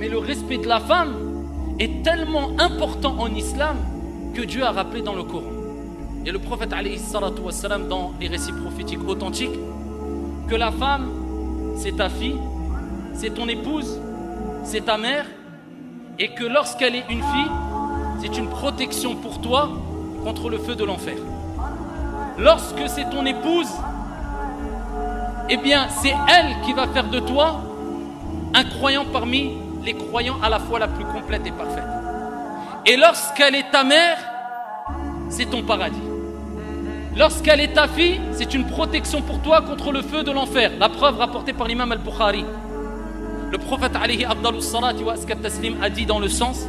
Mais le respect de la femme est tellement important en islam que Dieu a rappelé dans le Coran. Et le prophète alayhi salatu wassalam, dans les récits prophétiques authentiques, que la femme, c'est ta fille, c'est ton épouse, c'est ta mère, et que lorsqu'elle est une fille, c'est une protection pour toi contre le feu de l'enfer. Lorsque c'est ton épouse, eh bien c'est elle qui va faire de toi un croyant parmi les croyants à la fois la plus complète et parfaite. Et lorsqu'elle est ta mère, c'est ton paradis. Lorsqu'elle est ta fille, c'est une protection pour toi contre le feu de l'enfer. La preuve rapportée par l'imam al-Bukhari. Le prophète alayhi afdalus salati wa askat taslim a dit dans le sens: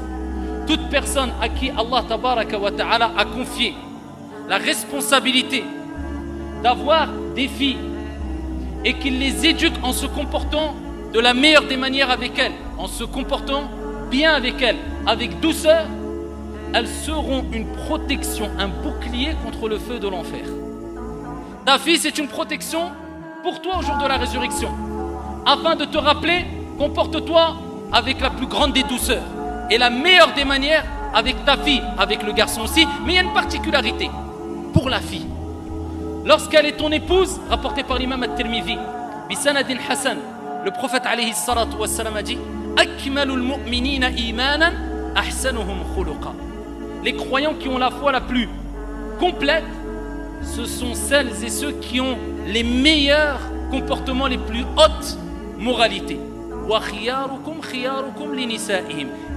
toute personne à qui Allah tabaraka wa ta'ala a confié la responsabilité d'avoir des filles et qu'il les éduque en se comportant de la meilleure des manières avec elles, en se comportant bien avec elles, avec douceur, elles seront une protection, un bouclier contre le feu de l'enfer. Ta fille, c'est une protection pour toi au jour de la résurrection, afin de te rappeler: comporte-toi avec la plus grande des douceurs et la meilleure des manières avec ta fille, avec le garçon aussi. Mais il y a une particularité pour la fille. Lorsqu'elle est ton épouse, rapporté par l'imam al-Tirmidhi, bisanadin Hassan, le prophète alayhi salatu wassalam a dit: akmalul mu'minina imanan ahsanuhum khuluqa. Les croyants qui ont la foi la plus complète, ce sont celles et ceux qui ont les meilleurs comportements, les plus hautes moralités.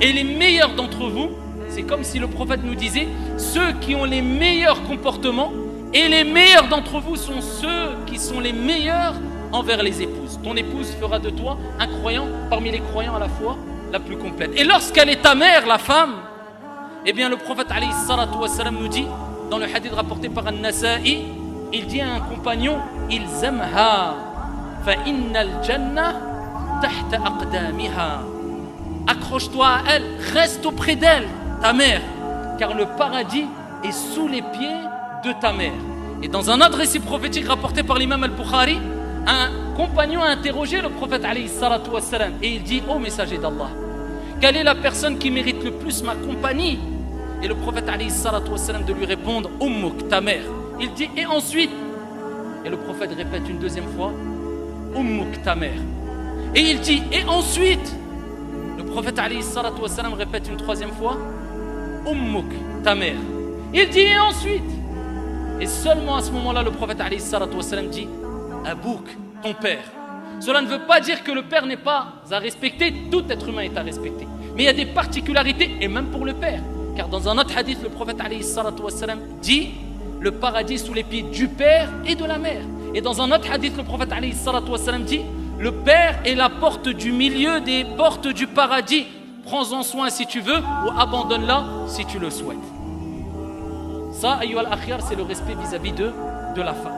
Et les meilleurs d'entre vous, c'est comme si le prophète nous disait: ceux qui ont les meilleurs comportements, et les meilleurs d'entre vous sont ceux qui sont les meilleurs envers les épouses. Ton épouse fera de toi un croyant parmi les croyants à la fois la plus complète. Et lorsqu'elle est ta mère, la femme, eh bien le prophète alayhi salatu wassalam nous dit, dans le hadith rapporté par An-Nasa'i, il dit à un compagnon: ilzamha fa innal jannah tahta aqdamiha. Accroche-toi à elle, reste auprès d'elle, ta mère, car le paradis est sous les pieds de ta mère. Et dans un autre récit prophétique rapporté par l'imam al-Bukhari, un compagnon a interrogé le prophète alayhi salatu wassalam et il dit: ô messager d'Allah, quelle est la personne qui mérite le plus ma compagnie? Et le prophète alayhi salatu wassalam de lui répondre: Ummuk, ta mère. Il dit: et ensuite? Et le prophète répète une deuxième fois: Ummuk, ta mère. Et il dit: et ensuite? Le prophète alayhi salatu wassalam répète une troisième fois: Ummuk, ta mère. Il dit: et ensuite? Et seulement à ce moment-là, le prophète alayhi salatu wassalam dit: Abouk, ton père. Cela ne veut pas dire que le père n'est pas à respecter, tout être humain est à respecter. Mais il y a des particularités, et même pour le père. Car dans un autre hadith, le prophète alayhi salatu wassalam dit: le paradis sous les pieds du père et de la mère. Et dans un autre hadith, le prophète alayhi salatu wassalam dit: le père est la porte du milieu des portes du paradis. Prends-en soin si tu veux, ou abandonne-la si tu le souhaites. Ça, ayyuhal akhyar, c'est le respect vis-à-vis de la femme.